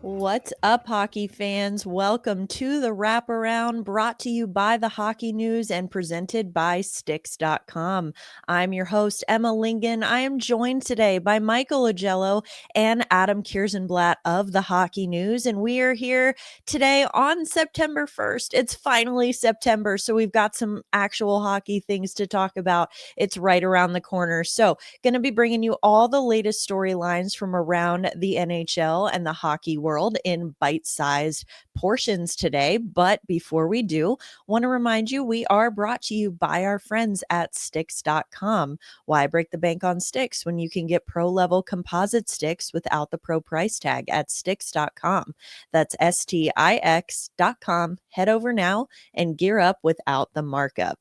What's up, hockey fans? Welcome to the Wraparound, brought to you by the Hockey News and presented by Sticks.com. I'm your host, Emma Lingan. I am joined today by Michael Augello and Adam Kierszenblat of the Hockey News, and we are here today on September 1st. It's finally September, so we've got some actual hockey things to talk about. It's right around the corner. So, going to be bringing you all the latest storylines from around the NHL and the hockey world in bite-sized portions today. But before we do, want to remind you we are brought to you by our friends at Sticks.com. Why break the bank on sticks when you can get pro-level composite sticks without the pro price tag at Sticks.com? That's Stix.com. Head over now and gear up without the markup.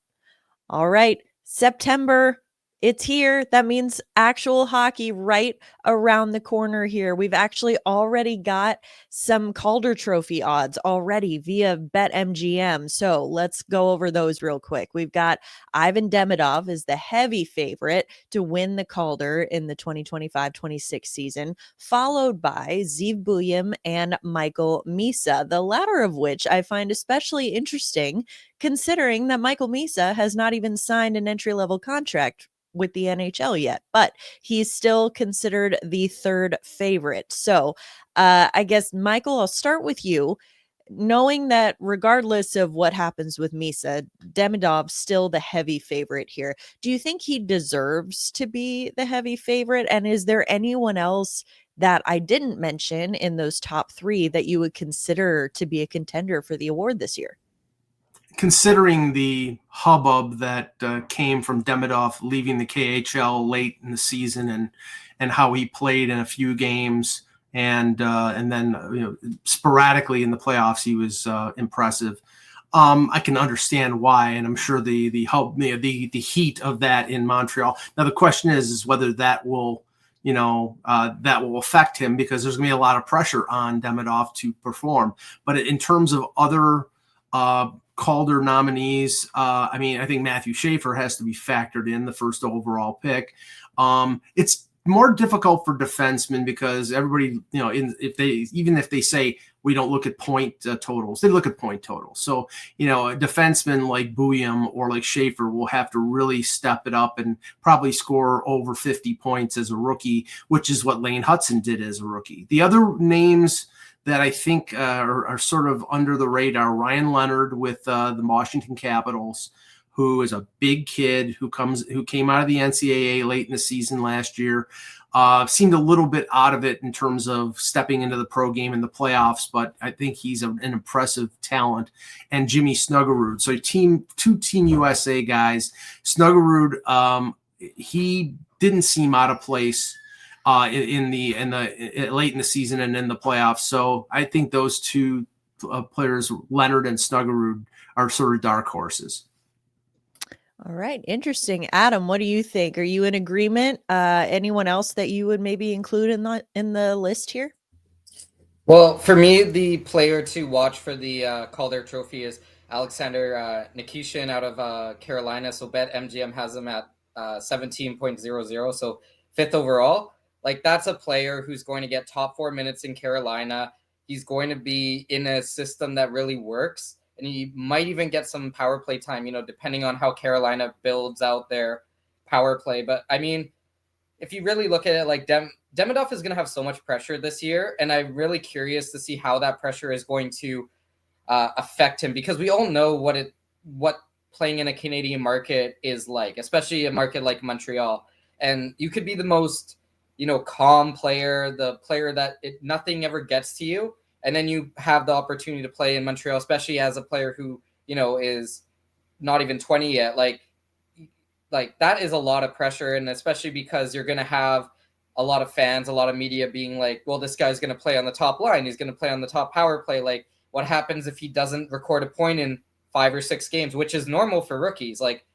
All right, September, it's here. That means actual hockey right around the corner here. We've actually already got some Calder Trophy odds already via BetMGM. So let's go over those real quick. We've got Ivan Demidov is the heavy favorite to win the Calder in the 2025-26 season, followed by Zeev Buium and Michael Misa, the latter of which I find especially interesting considering that Michael Misa has not even signed an entry level contract with the NHL yet, but he's still considered the third favorite. So I guess, Michael, I'll start with you. Knowing that regardless of what happens with Misa, Demidov's still the heavy favorite here. Do you think he deserves to be the heavy favorite? And is there anyone else that I didn't mention in those top three that you would consider to be a contender for the award this year? Considering the hubbub that came from Demidov leaving the KHL late in the season and how he played in a few games and then sporadically in the playoffs he was impressive. I can understand why, and I'm sure the heat of that in Montreal. Now the question is whether that will that will affect him, because there's going to be a lot of pressure on Demidov to perform. But in terms of other Calder nominees, I think Matthew Schaefer has to be factored in, the first overall pick. It's more difficult for defensemen because everybody, if they say we don't look at point totals, they look at point totals. So, a defenseman like Buium or like Schaefer will have to really step it up and probably score over 50 points as a rookie, which is what Lane Hudson did as a rookie. The other names that I think are sort of under the radar: Ryan Leonard with the Washington Capitals, who is a big kid who came out of the NCAA late in the season last year. Seemed a little bit out of it in terms of stepping into the pro game in the playoffs, but I think he's an impressive talent. And Jimmy Snuggerud. So two Team USA guys. Snuggerud, he didn't seem out of place in the late in the season and in the playoffs. So I think those two players, Leonard and Snuggerud, are sort of dark horses. All right, interesting. Adam, what do you think? Are you in agreement? Anyone else that you would maybe include in the list here? Well, for me, the player to watch for the Calder Trophy is Alexander Nikishin out of Carolina. So BetMGM has him at 17.00, so fifth overall. Like, that's a player who's going to get top 4 minutes in Carolina. He's going to be in a system that really works, and he might even get some power play time, depending on how Carolina builds out their power play. But I mean, if you really look at it, like Demidov is going to have so much pressure this year, and I'm really curious to see how that pressure is going to affect him, because we all know what playing in a Canadian market is like, especially a market like Montreal. And you could be the most, calm player, the player that nothing ever gets to you, and then you have the opportunity to play in Montreal, especially as a player who, is not even 20 yet. Like that is a lot of pressure, and especially because you're going to have a lot of fans, a lot of media being like, well, this guy's going to play on the top line. He's going to play on the top power play. Like, what happens if he doesn't record a point in 5 or 6 games, which is normal for rookies? Like,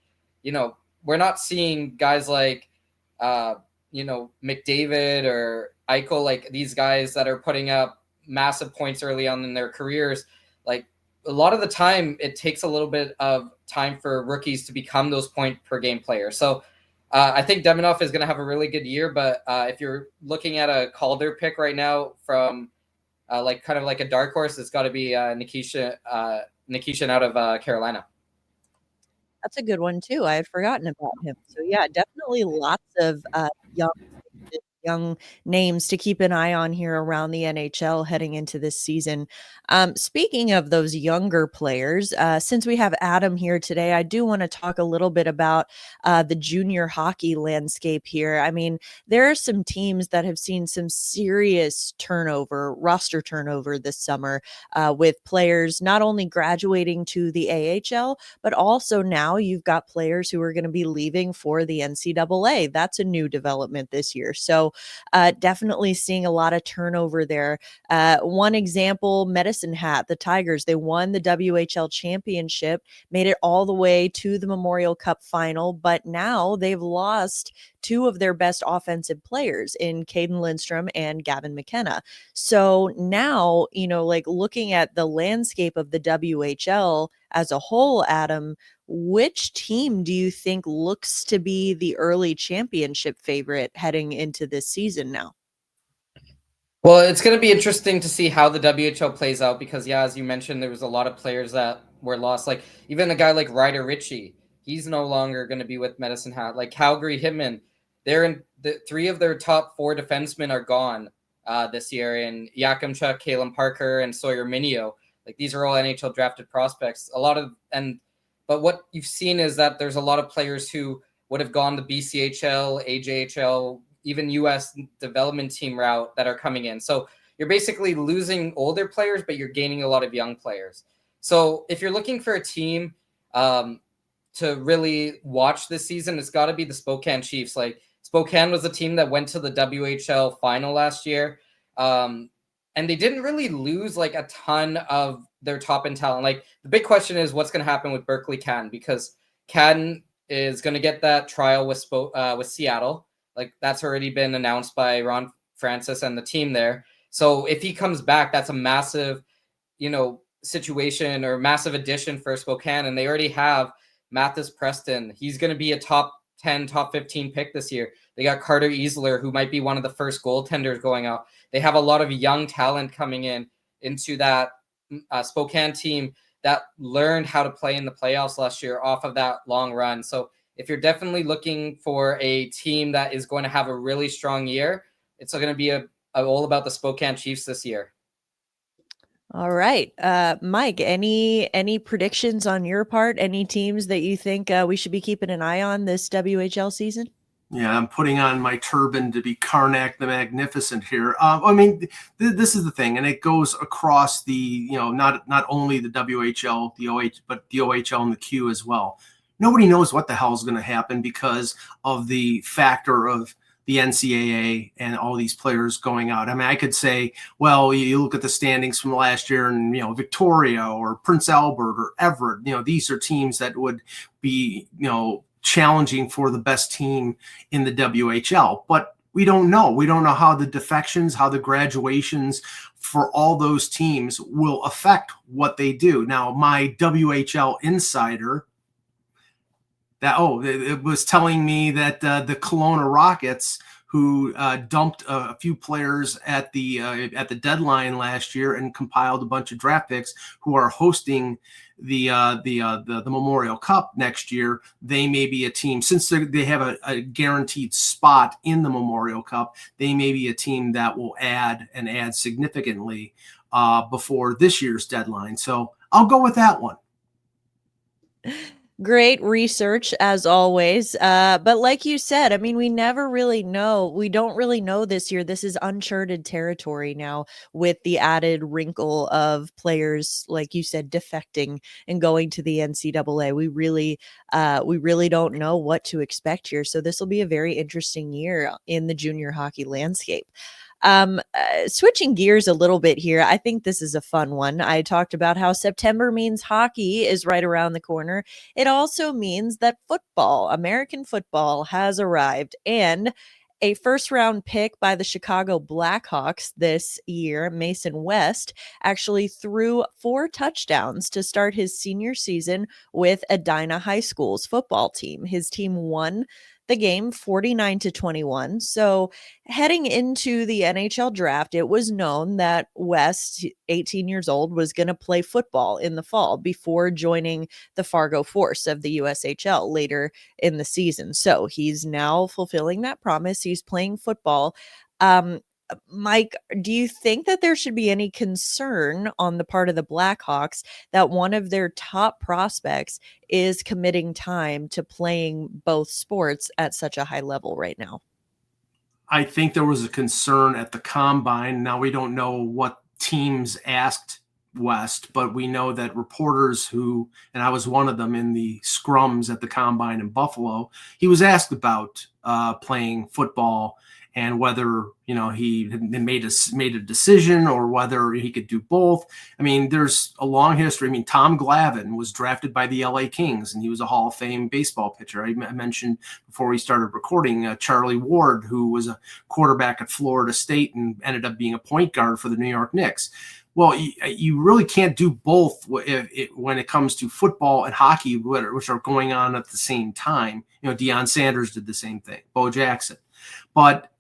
we're not seeing guys like, McDavid or Eichel, like these guys that are putting up massive points early on in their careers. Like, a lot of the time, it takes a little bit of time for rookies to become those point per game players. So I think Demidov is going to have a really good year, but if you're looking at a Calder pick right now from like kind of like a dark horse, it's got to be Nikishin out of Carolina. That's a good one too. I had forgotten about him. So yeah, definitely lots of young names to keep an eye on here around the NHL heading into this season. Speaking of those younger players, since we have Adam here today, I do want to talk a little bit about the junior hockey landscape here. I mean, there are some teams that have seen some serious roster turnover this summer, with players not only graduating to the AHL, but also now you've got players who are going to be leaving for the NCAA. That's a new development this year. So definitely seeing a lot of turnover there. One example, Medicine Hat, the Tigers, they won the WHL championship, made it all the way to the Memorial Cup final, but now they've lost two of their best offensive players in Caden Lindstrom and Gavin McKenna. So now, like looking at the landscape of the WHL as a whole, Adam, which team do you think looks to be the early championship favorite heading into this season now? Well, it's going to be interesting to see how the WHL plays out because, yeah, as you mentioned, there was a lot of players that were lost. Like even a guy like Ryder Ritchie, he's no longer going to be with Medicine Hat. Like Calgary Hitmen, they're in three of their top four defensemen are gone this year, and Yakimchuk, Kalen Parker, and Sawyer Minio. Like these are all NHL drafted prospects. But what you've seen is that there's a lot of players who would have gone the BCHL, AJHL, even US development team route that are coming in. So you're basically losing older players, but you're gaining a lot of young players. So if you're looking for a team to really watch this season, it's got to be the Spokane Chiefs. Like Spokane was a team that went to the WHL final last year. And they didn't really lose like a ton of their top end talent. Like the big question is what's going to happen with Berkeley Cadden, because Cadden is going to get that trial with Seattle. Like that's already been announced by Ron Francis and the team there. So if he comes back, that's a massive, situation or massive addition for Spokane. And they already have Mathis Preston. He's going to be a top 10, top 15 pick this year. They got Carter Easler, who might be one of the first goaltenders going out. They have a lot of young talent coming into that Spokane team that learned how to play in the playoffs last year off of that long run. So if you're definitely looking for a team that is going to have a really strong year, it's going to be all about the Spokane Chiefs this year. All right. Mike, any predictions on your part? Any teams that you think we should be keeping an eye on this WHL season? Yeah, I'm putting on my turban to be Karnak the Magnificent here. I mean, this is the thing, and it goes across the, not only the WHL, the OH, but the OHL and the Q as well. Nobody knows what the hell is going to happen because of the factor of the NCAA and all these players going out. I mean, I could say, well, you look at the standings from last year and, Victoria or Prince Albert or Everett, these are teams that would be, challenging for the best team in the WHL. But we don't know. We don't know how the defections, how the graduations for all those teams will affect what they do. Now, my WHL insider, it was telling me that the Kelowna Rockets, who dumped a few players at the deadline last year and compiled a bunch of draft picks, who are hosting the Memorial Cup next year, they may be a team, since they have a guaranteed spot in the Memorial Cup, they may be a team that will add significantly before this year's deadline. So I'll go with that one. Great research as always. But like you said, I mean, we never really know. We don't really know this year. This is uncharted territory now with the added wrinkle of players, like you said, defecting and going to the NCAA. We really don't know what to expect here. So this will be a very interesting year in the junior hockey landscape. Switching gears a little bit here, I think this is a fun one. I talked about how September means hockey is right around the corner. It also means that football, American football, has arrived, and a first round pick by the Chicago Blackhawks this year, Mason West, actually threw 4 touchdowns to start his senior season with Edina High School's football team. His team won the game 49-21. So heading into the NHL draft, it was known that West, 18 years old, was going to play football in the fall before joining the Fargo Force of the USHL later in the season. So he's now fulfilling that promise. He's playing football. Mike, do you think that there should be any concern on the part of the Blackhawks that one of their top prospects is committing time to playing both sports at such a high level right now? I think there was a concern at the combine. Now we don't know what teams asked West, but we know that reporters who, and I was one of them in the scrums at the combine in Buffalo, he was asked about playing football and whether he had made a decision or whether he could do both. I mean, there's a long history. I mean, Tom Glavine was drafted by the LA Kings, and he was a Hall of Fame baseball pitcher. I mentioned before we started recording Charlie Ward, who was a quarterback at Florida State and ended up being a point guard for the New York Knicks. Well, you really can't do both when it comes to football and hockey, which are going on at the same time. Deion Sanders did the same thing, Bo Jackson. But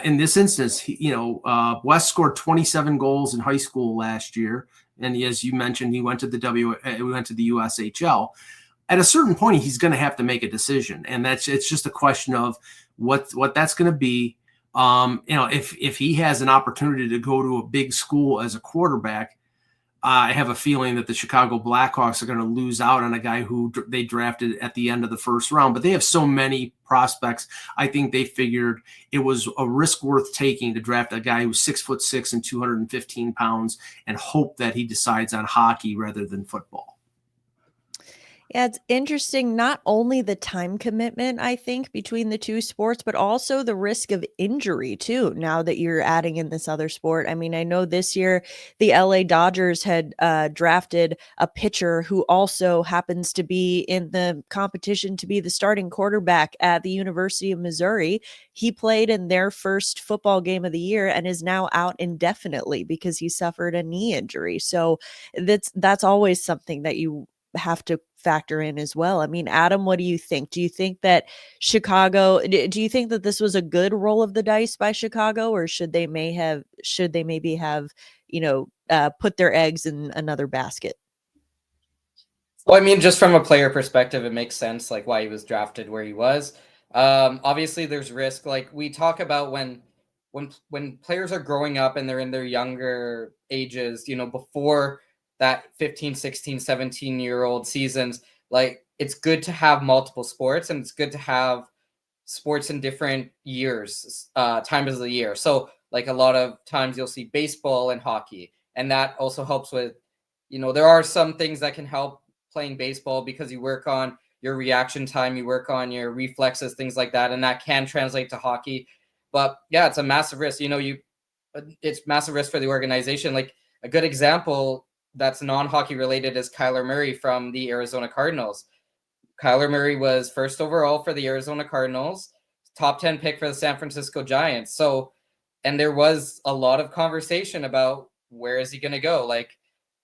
in this instance, West scored 27 goals in high school last year, and as you mentioned, he went to the USHL. At a certain point, he's going to have to make a decision, and it's just a question of what that's going to be. If he has an opportunity to go to a big school as a quarterback, I have a feeling that the Chicago Blackhawks are going to lose out on a guy who they drafted at the end of the first round. But they have so many prospects. I think they figured it was a risk worth taking to draft a guy who's 6'6" and 215 pounds and hope that he decides on hockey rather than football. Yeah, it's interesting. Not only the time commitment, I think, between the two sports, but also the risk of injury, too, now that you're adding in this other sport. I mean, I know this year the LA Dodgers had drafted a pitcher who also happens to be in the competition to be the starting quarterback at the University of Missouri. He played in their first football game of the year and is now out indefinitely because he suffered a knee injury. So that's always something that you have to factor in as well. I mean, Adam, what do you think? Do you think that do you think that this was a good roll of the dice by Chicago, or should they maybe have, put their eggs in another basket? Well, I mean, just from a player perspective, it makes sense, like why he was drafted where he was. Obviously there's risk. Like we talk about when players are growing up and they're in their younger ages, before that 15, 16, 17-year-old seasons, like it's good to have multiple sports and it's good to have sports in different years, times of the year. So like a lot of times you'll see baseball and hockey, and that also helps with, there are some things that can help playing baseball because you work on your reaction time, you work on your reflexes, things like that, and that can translate to hockey. But yeah, it's a massive risk. It's massive risk for the organization. Like a good example that's non-hockey related is Kyler Murray from the Arizona Cardinals. Kyler Murray was first overall for the Arizona Cardinals, top 10 pick for the San Francisco Giants. So, and there was a lot of conversation about where is he going to go? Like,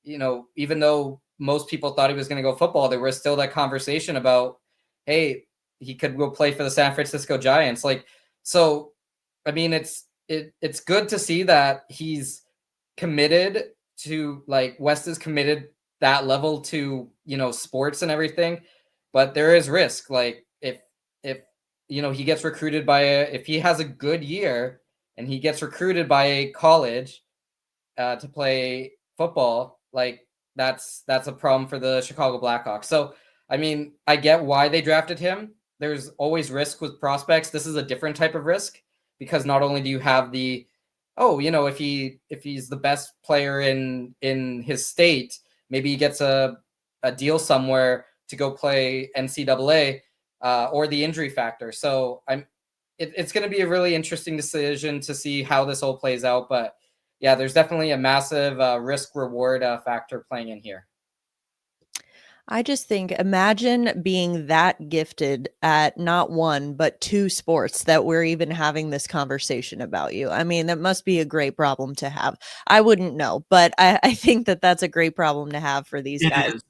even though most people thought he was going to go football, there was still that conversation about, hey, he could go play for the San Francisco Giants. Like, so, I mean, it's good to see that he's committed to, like, West is committed that level to, sports and everything, but there is risk. Like if he gets recruited if he has a good year and he gets recruited by a college to play football, like that's a problem for the Chicago Blackhawks. So, I mean, I get why they drafted him. There's always risk with prospects. This is a different type of risk because not only do you have if he's the best player in his state, maybe he gets a deal somewhere to go play NCAA, or the injury factor. So it's going to be a really interesting decision to see how this all plays out. But yeah, there's definitely a massive risk reward factor playing in here. I just think, imagine being that gifted at not one, but two sports that we're even having this conversation about you. I mean, that must be a great problem to have. I wouldn't know, but I think that that's a great problem to have for these It guys. is.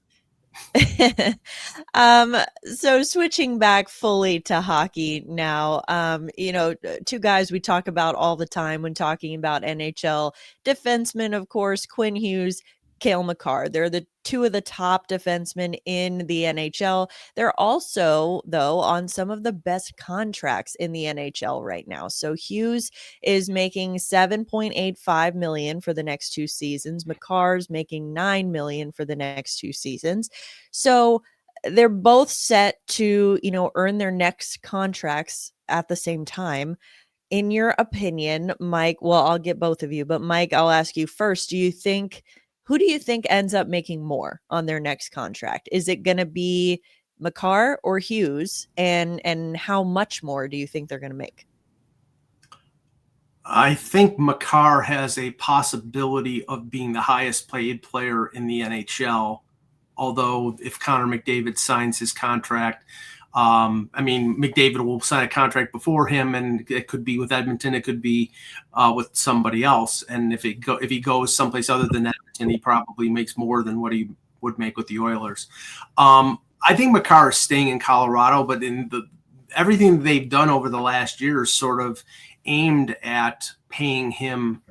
So switching back fully to hockey now, two guys we talk about all the time when talking about NHL defensemen, of course, Quinn Hughes, Cale Makar. They're the two of the top defensemen in the NHL. They're also, though, on some of the best contracts in the NHL right now. So Hughes is making 7.85 million for the next 2 seasons. Makar's making 9 million for the next 2 seasons. So they're both set to, earn their next contracts at the same time. In your opinion, Mike, well, I'll get both of you, but Mike, I'll ask you first. Who do you think ends up making more on their next contract? Is it going to be Makar or Hughes? And how much more do you think they're going to make? I think Makar has a possibility of being the highest paid player in the NHL. Although if Connor McDavid signs his contract, McDavid will sign a contract before him, and it could be with Edmonton, it could be with somebody else. And if he goes someplace other than Edmonton, he probably makes more than what he would make with the Oilers. I think Makar is staying in Colorado, but everything they've done over the last year is sort of aimed at paying him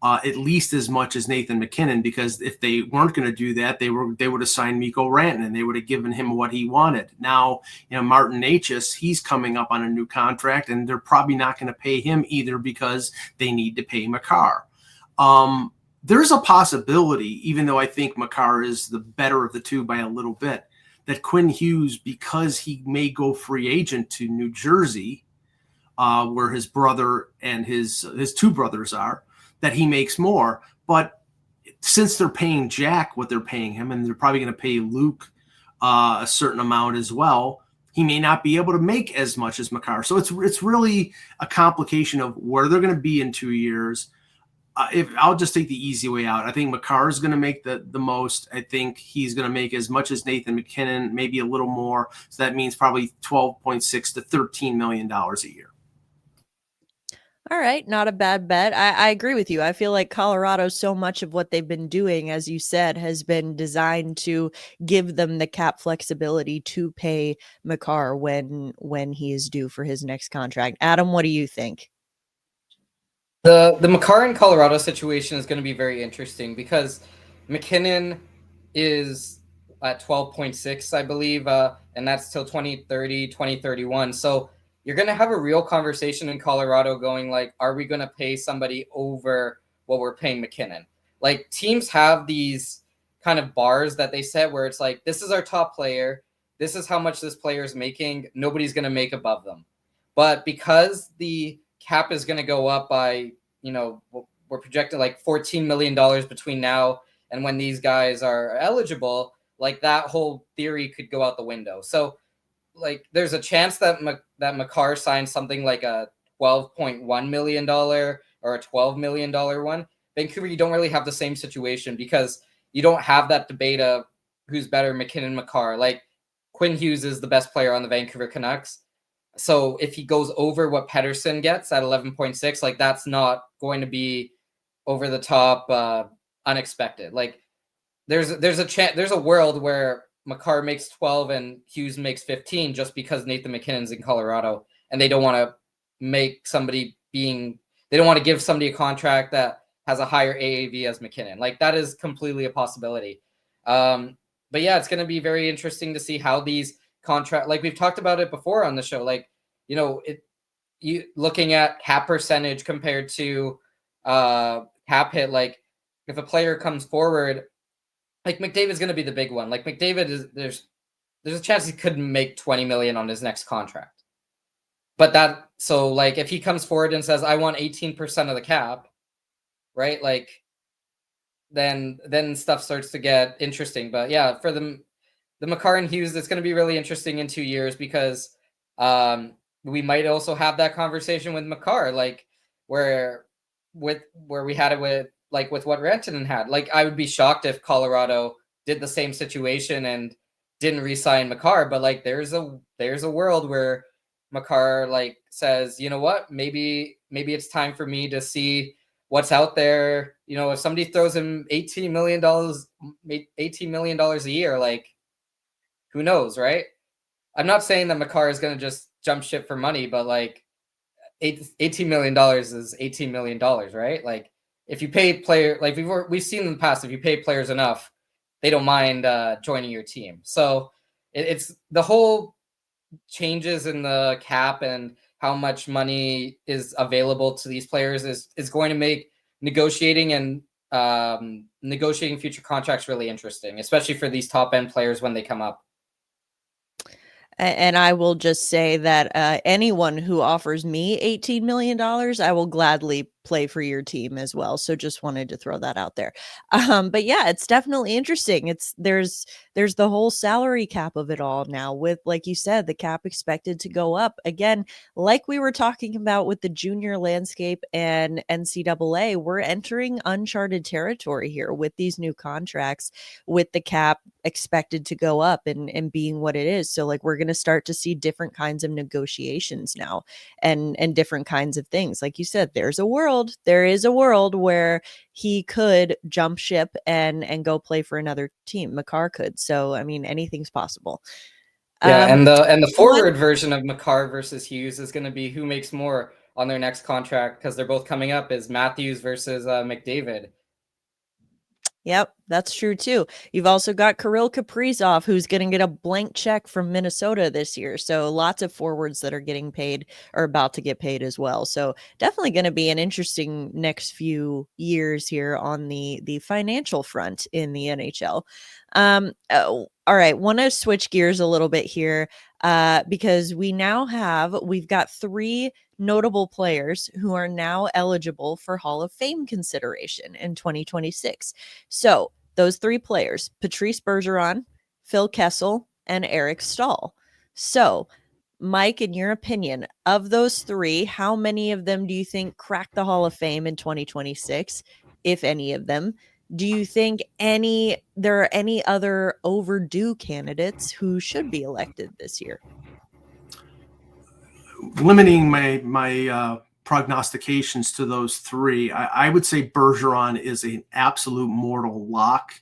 at least as much as Nathan MacKinnon, because if they weren't going to do that, they would have signed Mikko Rantanen. They would have given him what he wanted. Now, Martin Necas, he's coming up on a new contract, and they're probably not going to pay him either because they need to pay Makar. There's a possibility, even though I think Makar is the better of the two by a little bit, that Quinn Hughes, because he may go free agent to New Jersey, where his brother and his two brothers are, that he makes more. But since they're paying Jack what they're paying him, and they're probably going to pay Luke a certain amount as well, he may not be able to make as much as Makar. So it's really a complication of where they're going to be in 2 years. If I'll just take the easy way out, I think Makar is going to make the most. I think he's going to make as much as Nathan MacKinnon, maybe a little more. So that means probably $12.6 to $13 million a year. All right, not a bad bet. I agree with you. I feel like Colorado, so much of what they've been doing, as you said, has been designed to give them the cap flexibility to pay Makar when he is due for his next contract. Adam, what do you think? The Makar in Colorado situation is going to be very interesting because MacKinnon is at 12.6, I believe, and that's till 2030, 2031. So you're going to have a real conversation in Colorado going like, are we going to pay somebody over what we're paying MacKinnon? Like, teams have these kind of bars that they set where it's like, this is our top player. This is how much this player is making. Nobody's going to make above them. But because the cap is going to go up by, we're projecting like $14 million between now and when these guys are eligible, like that whole theory could go out the window. So like there's a chance that that Makar signs something like a $12.1 million or a $12 million one. Vancouver, you don't really have the same situation because you don't have that debate of who's better, MacKinnon, Makar. Like Quinn Hughes is the best player on the Vancouver Canucks. So if he goes over what Pettersson gets at 11.6, like that's not going to be over the top unexpected. Like there's a world where Makar makes 12 and Hughes makes 15 just because Nathan MacKinnon's in Colorado and they don't want to they don't want to give somebody a contract that has a higher AAV as MacKinnon. Like that is completely a possibility. But yeah, it's going to be very interesting to see how these contract, like we've talked about it before on the show, like, you looking at cap percentage compared to cap hit, like if a player comes forward, like McDavid's going to be the big one. Like McDavid is there's a chance he could make 20 million on his next contract. But so like if he comes forward and says I want 18% of the cap, right? Like then stuff starts to get interesting. But yeah, for the Makar and Hughes, it's going to be really interesting in 2 years because we might also have that conversation with Makar, like where we had it with what Rantanen had. Like I would be shocked if Colorado did the same situation and didn't re-sign Makar, but like there's a world where Makar like says, you know what, maybe it's time for me to see what's out there. If somebody throws him $18 million a year, like who knows, right? I'm not saying that Makar is going to just jump ship for money, but like $18 million is $18 million, right? Like if you pay like we've seen in the past, if you pay players enough, they don't mind joining your team. So it's the whole changes in the cap and how much money is available to these players is going to make negotiating and negotiating future contracts really interesting, especially for these top end players when they come up. And I will just say that anyone who offers me $18 million, I will gladly play for your team as well. So just wanted to throw that out there. But yeah, it's definitely interesting. There's the whole salary cap of it all now with, like you said, the cap expected to go up again. Like we were talking about with the junior landscape and NCAA, we're entering uncharted territory here with these new contracts, with the cap expected to go up and being what it is. So like we're going to start to see different kinds of negotiations now and different kinds of things. Like you said, there is a world where he could jump ship and go play for another team. Makar could. So I mean anything's possible. Yeah, and the forward one version of Makar versus Hughes is going to be who makes more on their next contract, because they're both coming up, is Matthews versus McDavid. Yep, that's true too. You've also got Kirill Kaprizov, who's going to get a blank check from Minnesota this year. So lots of forwards that are getting paid or about to get paid as well. So definitely going to be an interesting next few years here on the financial front in the NHL. All right, want to switch gears a little bit here because we've got three notable players who are now eligible for Hall of Fame consideration in 2026. So those three players, Patrice Bergeron, Phil Kessel, and Eric Stahl. So, Mike, in your opinion, of those three, how many of them do you think crack the Hall of Fame in 2026, if any of them? Do you think there are any other overdue candidates who should be elected this year? Limiting my prognostications to those three, I would say Bergeron is an absolute mortal lock.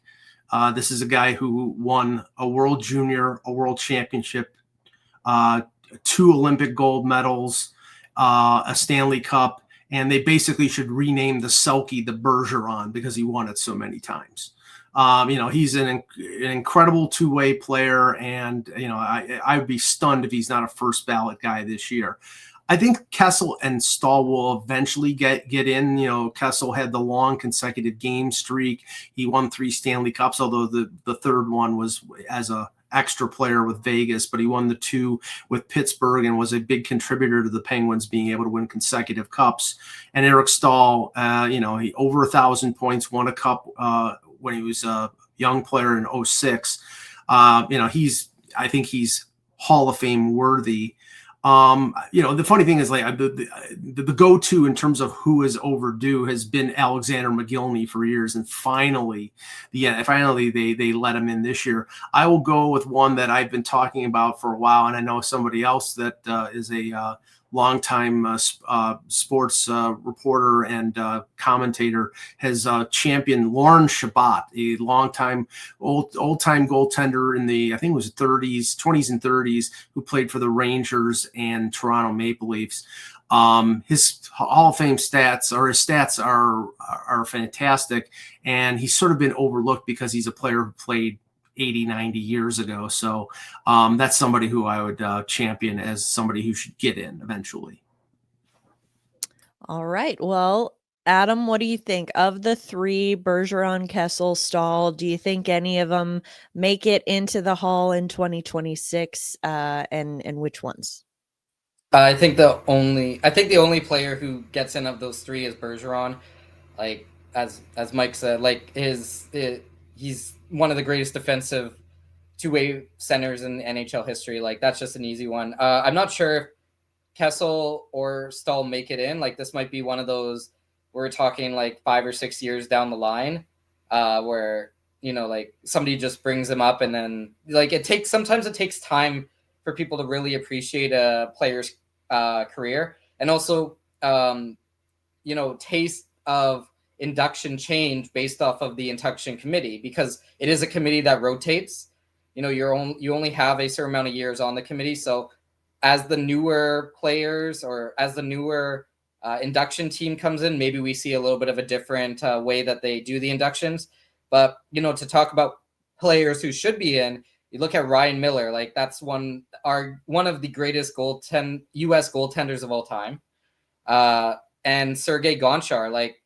This is a guy who won a World Junior, a World Championship, two Olympic gold medals, a Stanley Cup, and they basically should rename the Selke the Bergeron because he won it so many times. He's an incredible two-way player, and I would be stunned if he's not a first ballot guy this year. I think Kessel and Stahl will eventually get in. Kessel had the long consecutive game streak. He won 3 Stanley Cups, although the third one was as a extra player with Vegas, but he won the 2 with Pittsburgh and was a big contributor to the Penguins being able to win consecutive cups. And Eric Stahl, he over 1,000 points, won a cup when he was a young player in 2006. I think he's Hall of Fame worthy. The funny thing is, like, the go-to in terms of who is overdue has been Alexander McGillney for years, and finally they let him in this year. I will go with one that I've been talking about for a while, and I know somebody else that is a longtime sports reporter and commentator has championed Lauren Shabbat, a longtime old-time goaltender in the, I think it was 20s and 30s, who played for the Rangers and Toronto Maple Leafs. His Hall of Fame stats are fantastic, and he's sort of been overlooked because he's a player who played 80, 90 years ago. So that's somebody who I would champion as somebody who should get in eventually. All right. Well, Adam, what do you think of the three, Bergeron, Kessel, Stahl? Do you think any of them make it into the Hall in 2026? And which ones? I think the only player who gets in of those three is Bergeron. Like as Mike said, like he's one of the greatest defensive two-way centers in NHL history. Like that's just an easy one. I'm not sure if Kessel or Stahl make it in. Like this might be one of those we're talking like 5 or 6 years down the line, where like somebody just brings them up, and then like sometimes it takes time for people to really appreciate a player's career, and also taste of induction change based off of the induction committee, because it is a committee that rotates. you only have a certain amount of years on the committee. So as the newer players or as the newer induction team comes in, maybe we see a little bit of a different way that they do the inductions. But, to talk about players who should be in, you look at Ryan Miller, like that's one of the greatest U.S. goaltenders of all time. And Sergei Gonchar, like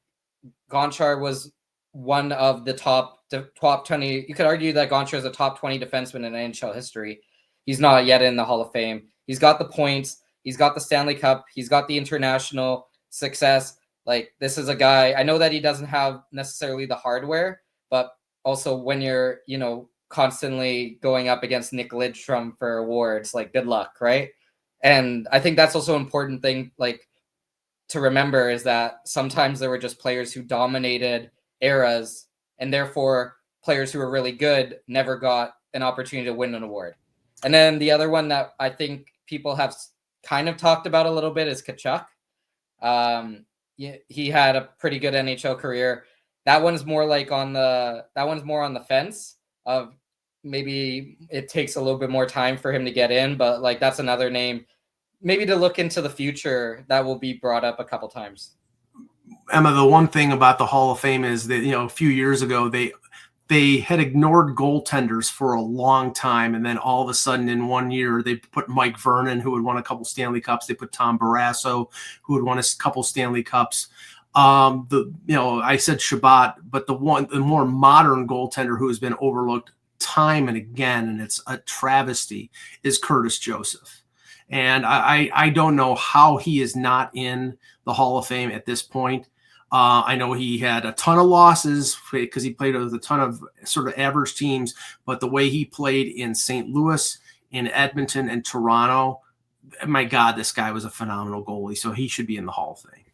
Gonchar was one of the top 20. You could argue that Gonchar is a top 20 defenseman in NHL history. He's not yet in the Hall of Fame. He's got the points. He's got the Stanley Cup. He's got the international success. Like, this is a guy, I know that he doesn't have necessarily the hardware, but also when you're, constantly going up against Nick Lidstrom for awards, like, good luck, right? And I think that's also an important thing, like, to remember, is that sometimes there were just players who dominated eras, and therefore players who were really good never got an opportunity to win an award. And then the other one that I think people have kind of talked about a little bit is Tkachuk. He had a pretty good NHL career. That one's more on the fence of maybe it takes a little bit more time for him to get in, but like that's another name maybe to look into the future that will be brought up a couple times. Emma, the one thing about the Hall of Fame is that, a few years ago, they had ignored goaltenders for a long time. And then all of a sudden in one year, they put Mike Vernon, who had won a couple Stanley Cups. They put Tom Barrasso, who had won a couple Stanley Cups. I said Shabbat, but the more modern goaltender who has been overlooked time and again, and it's a travesty, is Curtis Joseph. And I don't know how he is not in the Hall of Fame at this point. I know he had a ton of losses because he played with a ton of sort of average teams, but the way he played in St. Louis, in Edmonton, and Toronto, my God, this guy was a phenomenal goalie. So he should be in the Hall of Fame.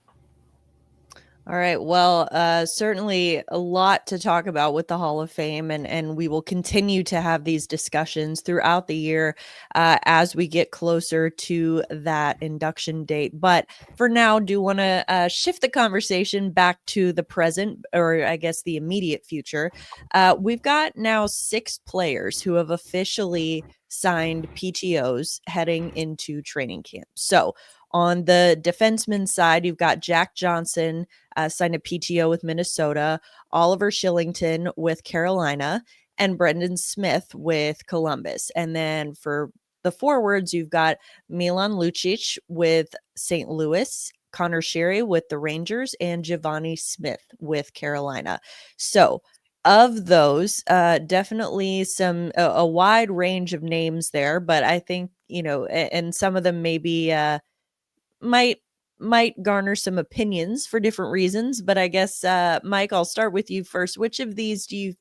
All right. Well, certainly a lot to talk about with the Hall of Fame, and we will continue to have these discussions throughout the year as we get closer to that induction date. But for now, do want to shift the conversation back to the present, or I guess the immediate future. We've got now 6 players who have officially signed PTOs heading into training camp. So on the defenseman side, you've got Jack Johnson signed a PTO with Minnesota, Oliver Shillington with Carolina, and Brendan Smith with Columbus. And then for the forwards, you've got Milan Lucic with St. Louis, Connor Sherry with the Rangers, and Giovanni Smith with Carolina. So of those, definitely a wide range of names there, but I think, and some of them maybe might garner some opinions for different reasons, but I guess Mike, I'll start with you first. Which of these players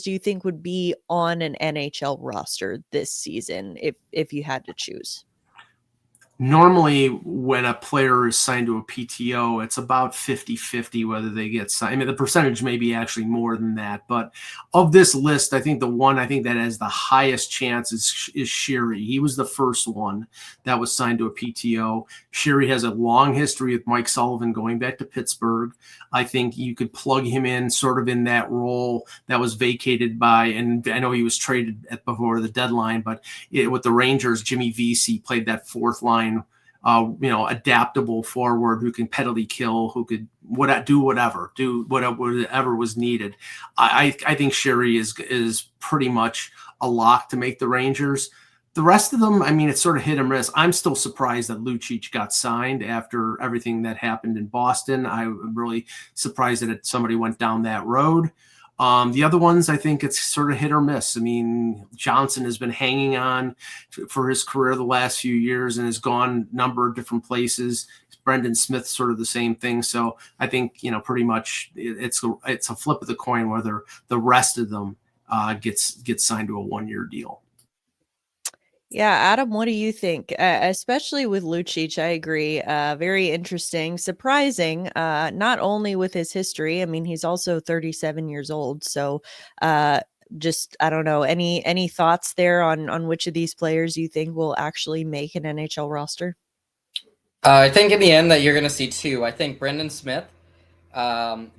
do you think would be on an NHL roster this season if you had to choose? Normally, when a player is signed to a PTO, it's about 50-50 whether they get signed. I mean, the percentage may be actually more than that. But of this list, I think the one that has the highest chance is Sherry. He was the first one that was signed to a PTO. Sherry has a long history with Mike Sullivan going back to Pittsburgh. I think you could plug him in sort of in that role that was vacated by, and I know he was traded before the deadline, but with the Rangers, Jimmy Vesey played that fourth line, adaptable forward who can penalty kill, who could do whatever was needed. I think Sherry is pretty much a lock to make the Rangers. The rest of them, I mean, it's sort of hit and miss. I'm still surprised that Lucic got signed after everything that happened in Boston. I'm really surprised that somebody went down that road. The other ones, I think it's sort of hit or miss. I mean, Johnson has been hanging on for his career the last few years and has gone a number of different places. Brendan Smith, sort of the same thing. So I think, pretty much it's a flip of the coin whether the rest of them gets signed to a 1-year deal. Yeah, Adam, what do you think? Especially with Lucic, I agree. Very interesting, surprising. Not only with his history. I mean, he's also 37 years old. So, just I don't know. Any thoughts there on which of these players you think will actually make an NHL roster? I think in the end that you're going to see 2. I think Brendan Smith,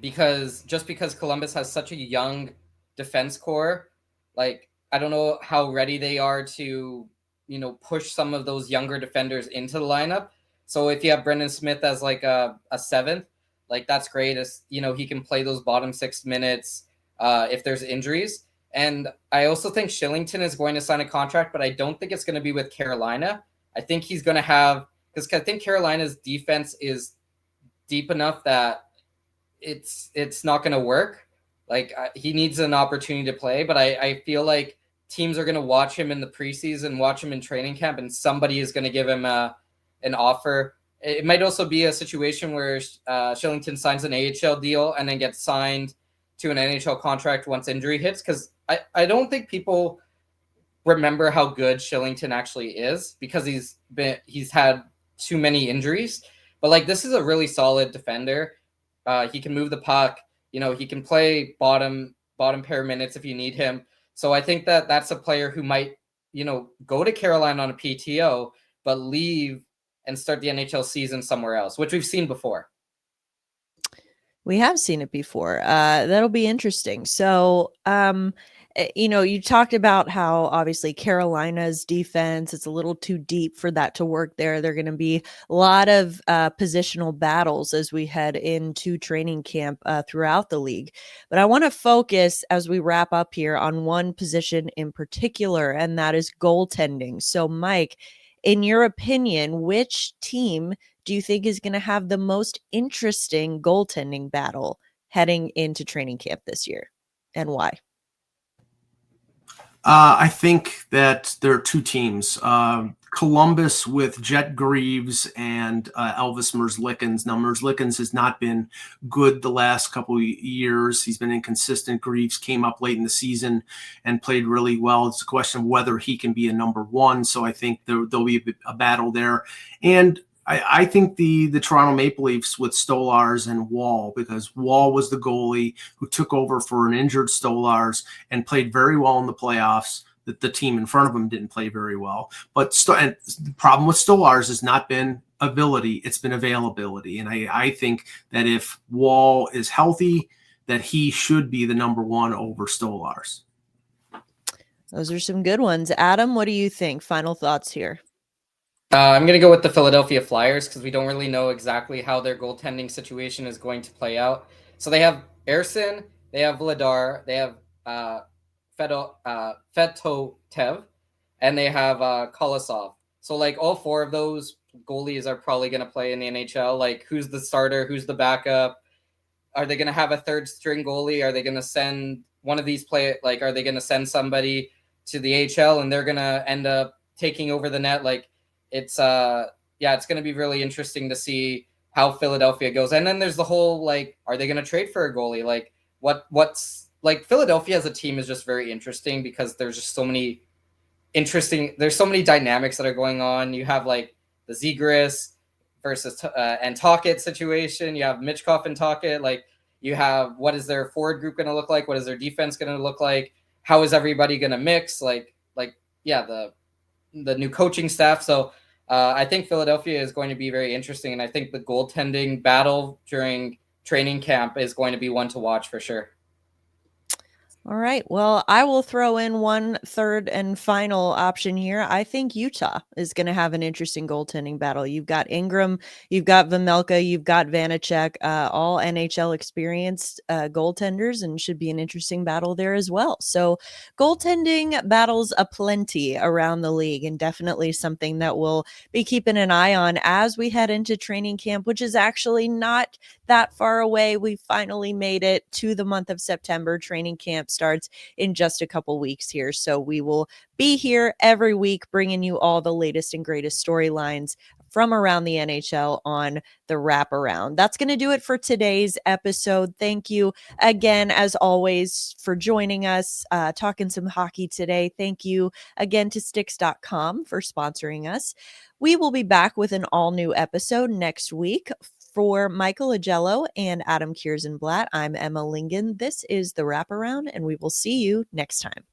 because Columbus has such a young defense core. Like, I don't know how ready they are to, push some of those younger defenders into the lineup. So if you have Brendan Smith as like a seventh, like that's great. As he can play those bottom 6 minutes if there's injuries. And I also think Shillington is going to sign a contract, but I don't think it's going to be with Carolina. I think he's going to have, because I think Carolina's defense is deep enough that it's not going to work. Like, he needs an opportunity to play, but I feel like teams are going to watch him in the preseason, watch him in training camp, and somebody is going to give him an offer. It might also be a situation where Shillington signs an AHL deal and then gets signed to an NHL contract once injury hits, because I don't think people remember how good Shillington actually is because he's had too many injuries. But like, this is a really solid defender. He can move the puck. He can play bottom pair minutes if you need him. So I think that that's a player who might, go to Carolina on a PTO, but leave and start the NHL season somewhere else, which we've seen before. We have seen it before. That'll be interesting. So, you talked about how obviously Carolina's defense, it's a little too deep for that to work there. There are going to be a lot of positional battles as we head into training camp throughout the league. But I want to focus as we wrap up here on one position in particular, and that is goaltending. So, Mike, in your opinion, which team do you think is going to have the most interesting goaltending battle heading into training camp this year, and why? I think that there are two teams. Columbus with Jet Greaves and Elvis Merzlikins. Now, Merzlikins has not been good the last couple of years. He's been inconsistent. Greaves came up late in the season and played really well. It's a question of whether he can be a number one. So I think there'll be a battle there. And I think the Toronto Maple Leafs with Stolarz and Wall, because Wall was the goalie who took over for an injured Stolarz and played very well in the playoffs. That the team in front of him didn't play very well. But and the problem with Stolarz has not been ability, it's been availability. And I think that if Wall is healthy, that he should be the number one over Stolarz. Those are some good ones. Adam, what do you think? Final thoughts here. I'm going to go with the Philadelphia Flyers because we don't really know exactly how their goaltending situation is going to play out. So they have Ersin, they have Vladar, they have Fetotev, and they have Kolosov. So like all four of those goalies are probably going to play in the NHL. Like, who's the starter? Who's the backup? Are they going to have a third string goalie? Are they going to send one of these are they going to send somebody to the AHL and they're going to end up taking over the net? Like, it's it's going to be really interesting to see how Philadelphia goes. And then there's the whole, like, are they going to trade for a goalie? Like, what's like, Philadelphia as a team is just very interesting because there's just so many dynamics that are going on. You have like the Zegras versus and Tocchet situation. You have Michkov and Tocchet. Like, you have, what is their forward group going to look like? What is their defense going to look like? How is everybody going to mix? The new coaching staff. So I think Philadelphia is going to be very interesting. And I think the goaltending battle during training camp is going to be one to watch for sure. All right. Well, I will throw in one third and final option here. I think Utah is going to have an interesting goaltending battle. You've got Ingram, you've got Vejmelka, you've got Vanacek, all NHL experienced goaltenders, and should be an interesting battle there as well. So goaltending battles aplenty around the league, and definitely something that we'll be keeping an eye on as we head into training camp, which is actually not that far away. We finally made it to the month of September. Training camp starts in just a couple weeks here. So we will be here every week bringing you all the latest and greatest storylines from around the NHL on the Wraparound. That's going to do it for today's episode. Thank you again, as always, for joining us, talking some hockey today. Thank you again to Sticks.com for sponsoring us. We will be back with an all-new episode next week. For Michael Augello and Adam Kierszenblat, I'm Emma Lingan. This is the Wraparound, and we will see you next time.